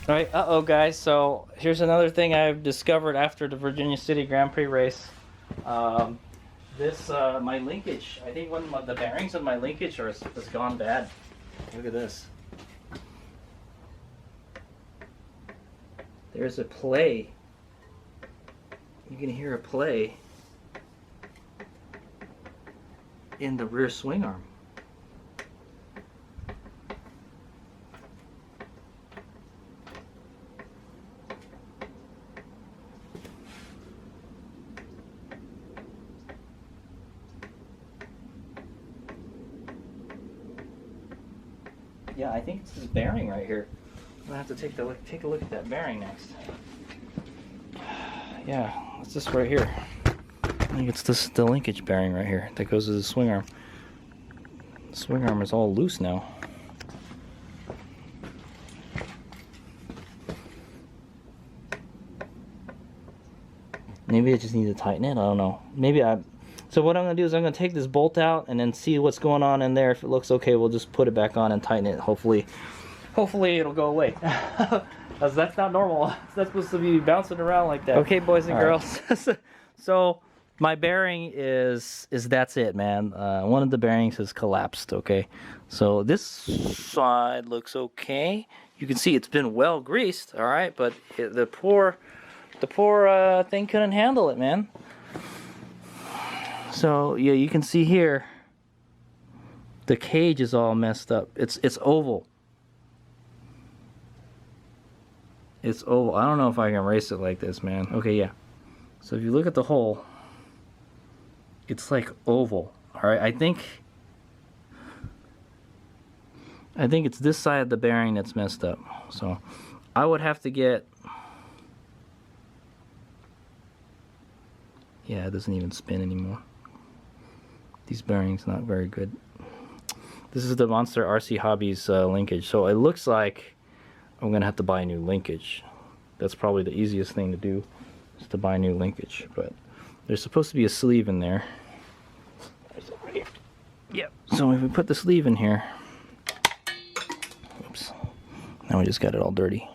All right, uh-oh guys, so here's another thing I've discovered after the Virginia City Grand Prix race. My linkage, I think one of the bearings of my linkage has gone bad. Look at this. There's a play. You can hear a play in the rear swing arm. Yeah, I think it's this bearing right here. I'm gonna have to take a look at that bearing next. Yeah, it's this right here. I think it's the linkage bearing right here that goes to the swing arm. The swing arm is all loose now. Maybe I just need to tighten it. I don't know. So what I'm going to do is I'm going to take this bolt out and then see what's going on in there. If it looks okay, we'll just put it back on and tighten it. Hopefully it'll go away. Because that's not normal. It's not supposed to be bouncing around like that. Okay, boys and girls. Right. So my bearing is that's it, man. One of the bearings has collapsed, okay? So this side looks okay. You can see it's been well greased, all right? But the poor thing couldn't handle it, man. So yeah, you can see here the cage is all messed up. It's oval. It's oval. I don't know if I can race it like this, man. Okay, yeah. So if you look at the hole, it's like oval. All right, I think it's this side of the bearing that's messed up. So I would have to get. Yeah, it doesn't even spin anymore. These bearings not very good. This is the Monster RC Hobbies linkage. So it looks like I'm gonna have to buy a new linkage. That's probably the easiest thing to do, is to buy a new linkage. But there's supposed to be a sleeve in there. There's it right here. Yep. So if we put the sleeve in here, oops. Now we just got it all dirty.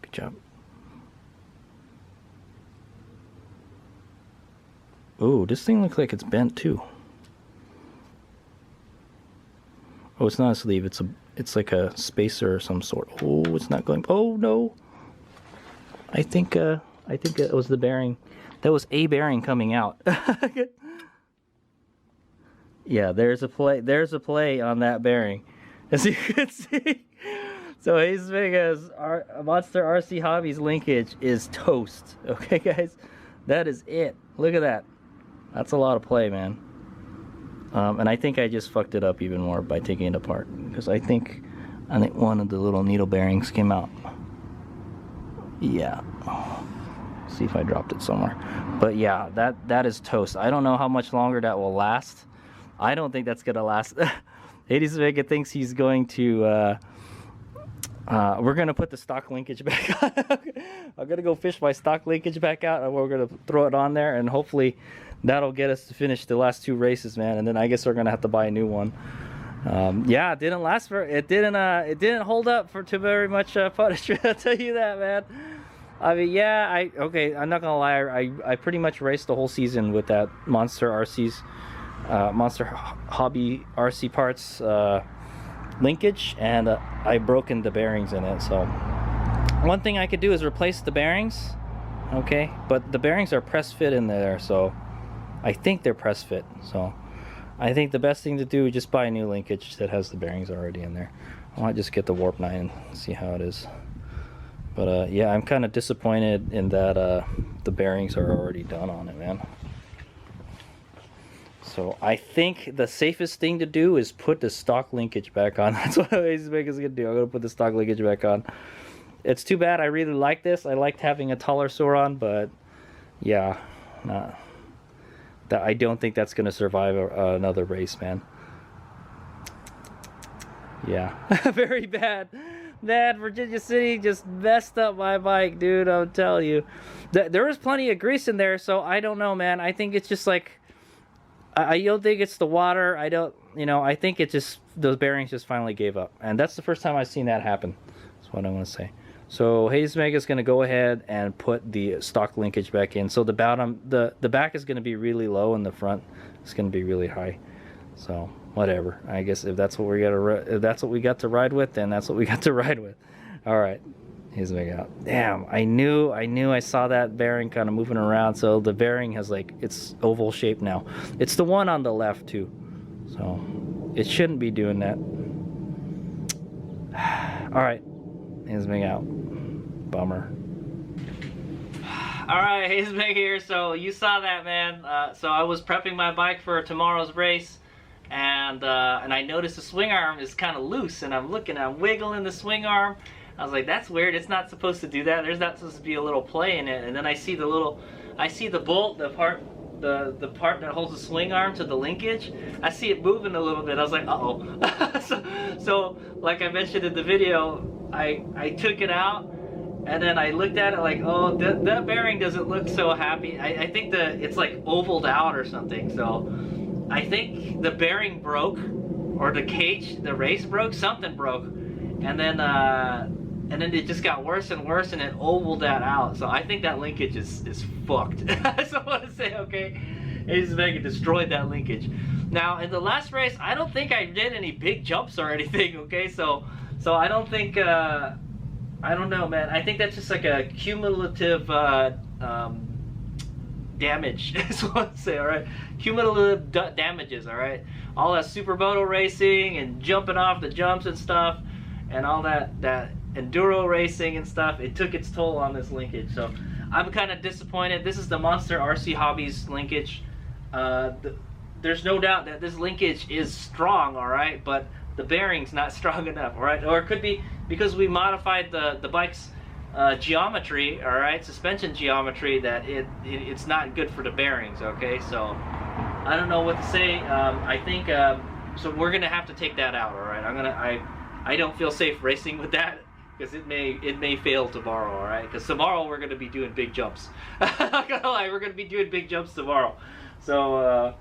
Good job. Oh, this thing looks like it's bent too. Oh, it's not a sleeve. It's like a spacer of some sort. Oh, it's not going. Oh no. I think it was the bearing. That was a bearing coming out. Yeah, there's a play on that bearing, as you can see. So as big as our Monster RC Hobbies linkage is toast. Okay, guys, that is it. Look at that. That's a lot of play, man. And I think I just fucked it up even more by taking it apart, because I think one of the little needle bearings came out. Yeah. See if I dropped it somewhere. But yeah, that is toast. I don't know how much longer that will last. I don't think that's gonna last. 80s Vega thinks he's going to. We're gonna put the stock linkage back on. I'm gonna go fish my stock linkage back out, and we're gonna throw it on there, and hopefully that'll get us to finish the last 2 races, man. And then I guess we're gonna have to buy a new one. Yeah, it didn't last for. It didn't hold up for too very much footage. I'll tell you that, man. I mean, yeah, I'm not gonna lie. I pretty much raced the whole season with that Monster Hobby RC parts linkage, and I broken the bearings in it. So one thing I could do is replace the bearings, okay? But the bearings are press fit in there, so I think they're press fit. So I think the best thing to do is just buy a new linkage that has the bearings already in there. I might just get the warp 9 and see how it is. But yeah, I'm kind of disappointed in that the bearings are already done on it, man. So I think the safest thing to do is put the stock linkage back on. That's what Make is gonna do. I'm gonna put the stock linkage back on. It's too bad. I really like this. I liked having a taller Sauron, but yeah, I don't think that's gonna survive another race, man. Yeah, very bad. That Virginia City just messed up my bike, dude. I'll tell you. There was plenty of grease in there, so I don't know, man. I think it's just like, I don't think it's the water. I don't, you know, I think it just, those bearings just finally gave up. And that's the first time I've seen that happen. That's what I want to say. So Hayes Mega is going to go ahead and put the stock linkage back in. So the bottom, the back is going to be really low and the front is going to be really high. So whatever. I guess if that's what we got to, if that's what we got to ride with, then that's what we got to ride with. All right. Here's Mega out. Damn, I knew I saw that bearing kind of moving around. So the bearing has like, it's oval shape now. It's the one on the left too. So it shouldn't be doing that. All right. Here's Mega out. Bummer. All right, Hayes Meg here. So you saw that, man. So I was prepping my bike for tomorrow's race, and I noticed the swing arm is kind of loose, and I'm wiggling the swing arm. I was like, that's weird. It's not supposed to do that. There's not supposed to be a little play in it. And then I see the bolt, the part that holds the swing arm to the linkage. I see it moving a little bit. I was like, uh-oh. so like I mentioned in the video, I took it out, and then I looked at it like, oh, that bearing doesn't look so happy. I think it's like ovaled out or something. So I think the bearing broke, or the cage, the race broke, something broke. And then it just got worse and worse, and it ovaled that out. So I think that linkage is fucked. So I want to say, okay, Ace Mega destroyed that linkage. Now in the last race, I don't think I did any big jumps or anything. Okay, so I don't think I don't know, man. I think that's just like a cumulative damage. Is what I want to say. All right, cumulative damages. All right, all that supermoto racing and jumping off the jumps and stuff, and all that enduro racing and stuff, it took its toll on this linkage. So I'm kind of disappointed. This is the Monster RC Hobbies linkage. There's no doubt that this linkage is strong, all right, but the bearing's not strong enough, all right? Or it could be because we modified the bike's geometry, all right, suspension geometry, that it's not good for the bearings, okay? So I don't know what to say. I think so we're gonna have to take that out, all right? I don't feel safe racing with that, because it may fail tomorrow, all right? Because tomorrow we're gonna be doing big jumps. I'm not gonna lie, we're gonna be doing big jumps tomorrow. So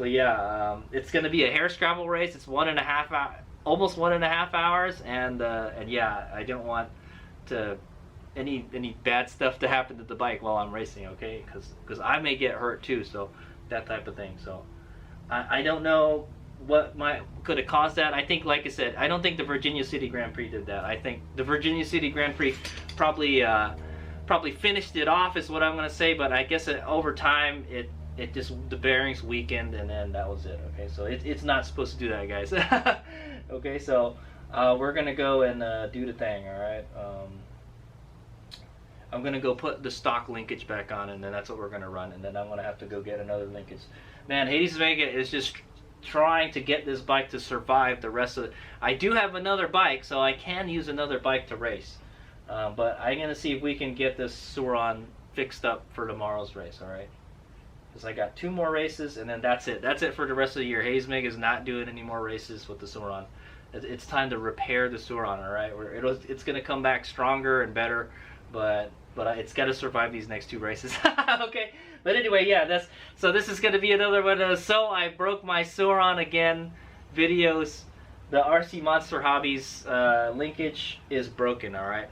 yeah, it's gonna be a hair scrabble race. It's almost 1.5 hours, and yeah, I don't want any bad stuff to happen to the bike while I'm racing, okay? Because I may get hurt too, so that type of thing. So I don't know what could have caused that. I think, like I said, I don't think the Virginia City Grand Prix did that. I think the Virginia City Grand Prix probably finished it off, is what I'm gonna say. But I guess over time it just, the bearings weakened, and then that was it. Okay, so it's not supposed to do that, guys. Okay, so we're gonna go and do the thing. All right, I'm gonna go put the stock linkage back on, and then that's what we're gonna run, and then I'm gonna have to go get another linkage. Man, Hades Vega is just trying to get this bike to survive the rest of it. I do have another bike, so I can use another bike to race, but I'm gonna see if we can get this Sauron fixed up for tomorrow's race. All right, because I got 2 more races, and then that's it for the rest of the year. Hayes Mig is not doing any more races with the Sauron. It's time to repair the Sauron, all right? It's gonna come back stronger and better, but it's got to survive these next 2 races. Okay, but anyway, yeah, so this is going to be another one of So I Broke My Sauron Again videos. The RC Monster Hobbies linkage is broken, all right?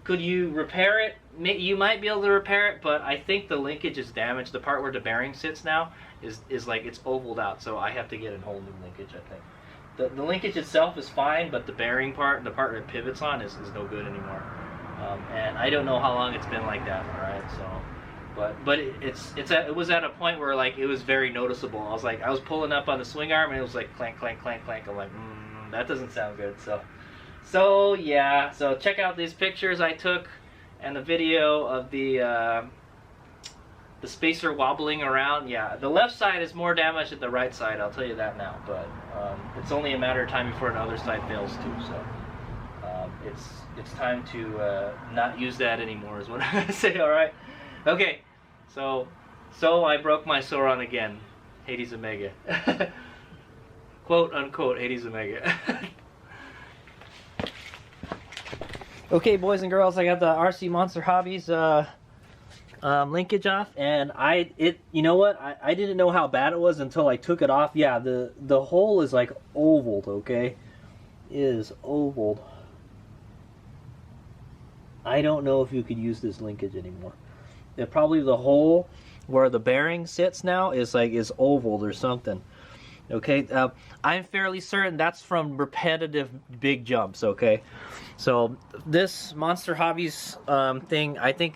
Could you repair it? You might be able to repair it, but I think the linkage is damaged. The part where the bearing sits now is like, it's ovaled out, so I have to get a whole new linkage, I think. The linkage itself is fine, but the bearing part, the part that it pivots on, is no good anymore. And I don't know how long it's been like that, all right? So, but it was at a point where, like, it was very noticeable. I was pulling up on the swing arm, and it was like clank, clank, clank, clank. I'm like, that doesn't sound good. So So yeah, so check out these pictures I took and the video of the spacer wobbling around. Yeah, the left side is more damaged than the right side, I'll tell you that now, but it's only a matter of time before the other side fails too, so it's time to not use that anymore is what I'm gonna say. All right, okay, so I broke my Sauron again, Hades Omega. Quote unquote Hades Omega. Okay, boys and girls, I got the RC-Monsterhobbies linkage off, and you know what? I didn't know how bad it was until I took it off. Yeah, the hole is like ovaled. Okay, it is ovaled. I don't know if you could use this linkage anymore. Probably the hole where the bearing sits now is ovaled or something. Okay, I'm fairly certain that's from repetitive big jumps. Okay, so this Monsterhobbies thing, I think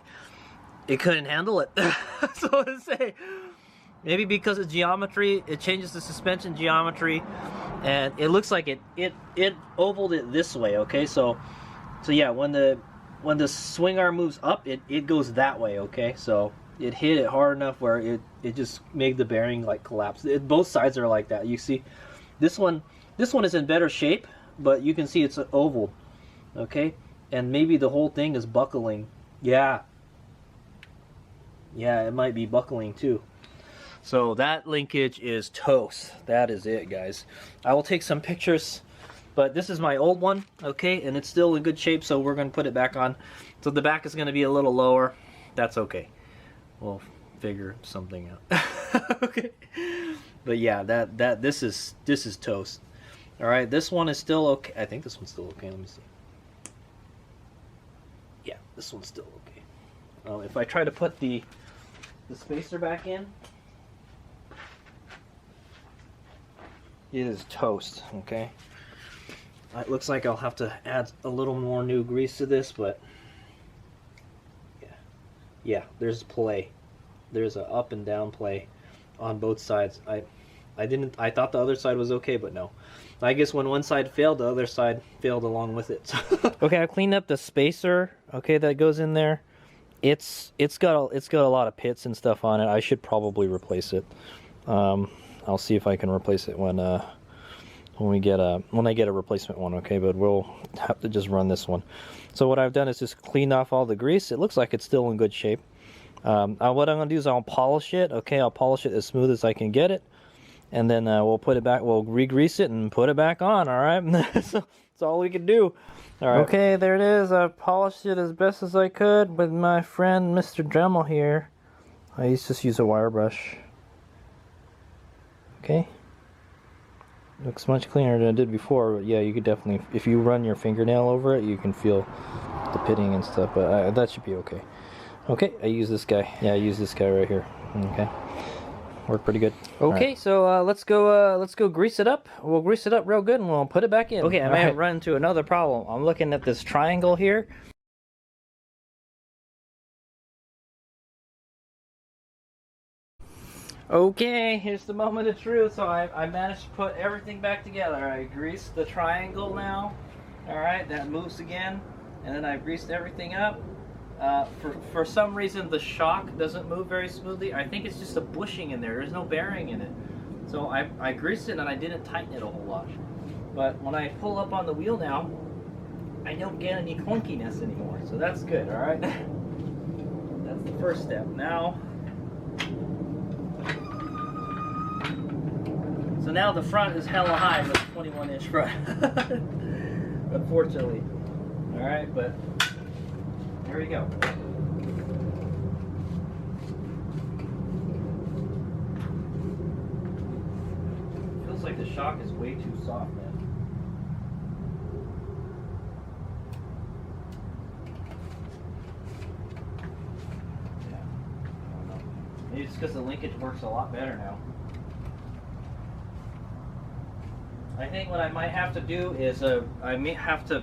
it couldn't handle it. So to say, maybe because of geometry, it changes the suspension geometry, and it looks like it ovaled it this way. Okay, so yeah, when the swing arm moves up, it goes that way. Okay, so it hit it hard enough where it just made the bearing like collapse. Both sides are like that. You see, this one is in better shape, but you can see it's ovaled. Okay, and maybe the whole thing is buckling. Yeah, it might be buckling too. So that linkage is toast. That is it, guys. I will take some pictures, but this is my old one, okay, and it's still in good shape, so we're going to put it back on. So the back is going to be a little lower. That's okay. We'll figure something out. Okay. But yeah, this is toast. All right, this one is still okay. I think this one's still okay. Let me see. Yeah, this one's still okay. If I try to put the spacer back in, it is toast. Okay. It looks like I'll have to add a little more new grease to this, but yeah, there's play. There's a up and down play on both sides. I thought the other side was okay, but no. I guess when one side failed, the other side failed along with it. Okay, I cleaned up the spacer. Okay, that goes in there. It's got a lot of pits and stuff on it. I should probably replace it. I'll see if I can replace it when I get a replacement one. Okay, but we'll have to just run this one. So what I've done is just cleaned off all the grease. It looks like it's still in good shape. What I'm going to do is I'll polish it. Okay, I'll polish it as smooth as I can get it. And then we'll put it back, we'll re-grease it and put it back on, all right? So that's all we can do. All right. Okay, there it is. I polished it as best as I could with my friend Mr. Dremel here. I used to just use a wire brush. Okay. Looks much cleaner than it did before, but yeah, you could definitely, if you run your fingernail over it, you can feel the pitting and stuff, but that should be okay. Okay, I use this guy. Yeah, I use this guy right here. Okay. Worked pretty good. Okay, right. So let's go grease it up. We'll grease it up real good and we'll put it back in. Okay, I may have run into another problem. I'm looking at this triangle here. Okay, here's the moment of truth. So I managed to put everything back together. I greased the triangle now. Alright, that moves again. And then I greased everything up. For some reason the shock doesn't move very smoothly. I think it's just a bushing in there. There's no bearing in it. So I greased it and I didn't tighten it a whole lot. But when I pull up on the wheel now, I don't get any clunkiness anymore. So that's good, alright? That's the first step. Now, so now the front is hella high with a 21-inch front. Unfortunately. Alright, but there we go. Feels like the shock is way too soft, man. Yeah, I don't know. Maybe it's because the linkage works a lot better now. I think what I might have to do is I may have to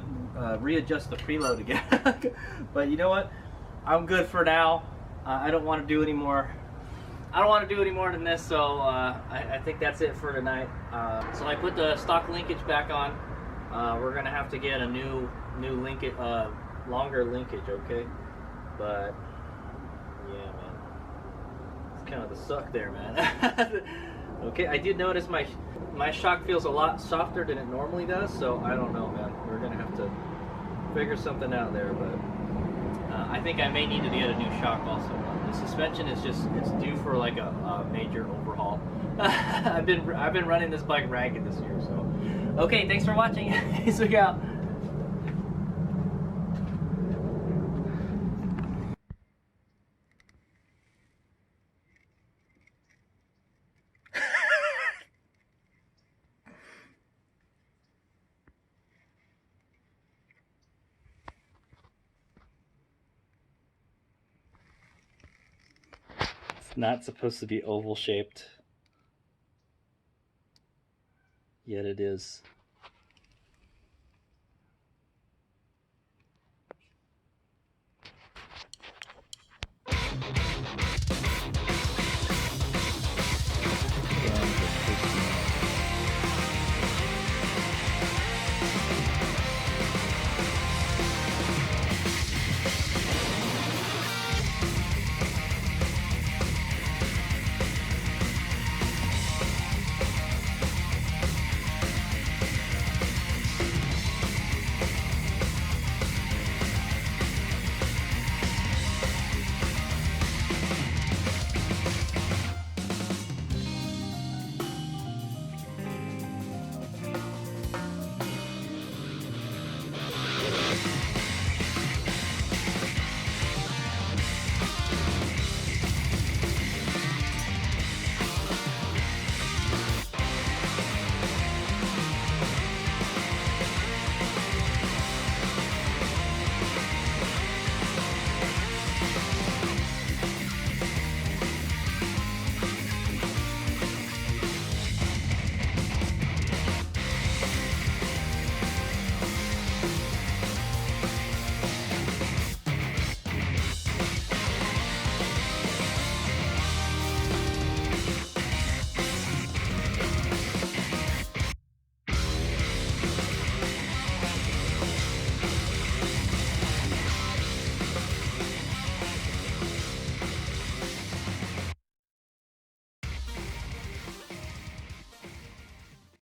readjust the preload again. But you know what? I'm good for now. I don't want to do any more. I don't want to do any more than this, so I think that's it for tonight. So I put the stock linkage back on. We're gonna have to get a new linkage, longer linkage, okay? But yeah, man, it's kind of the suck there, man. Okay, I did notice my shock feels a lot softer than it normally does, so I don't know, man. We're gonna have to figure something out there, but I think I may need to get a new shock also. The suspension is it's due for like a major overhaul. I've been running this bike ragged this year, so. Okay, thanks for watching. Peace out. It's not supposed to be oval shaped, yet it is.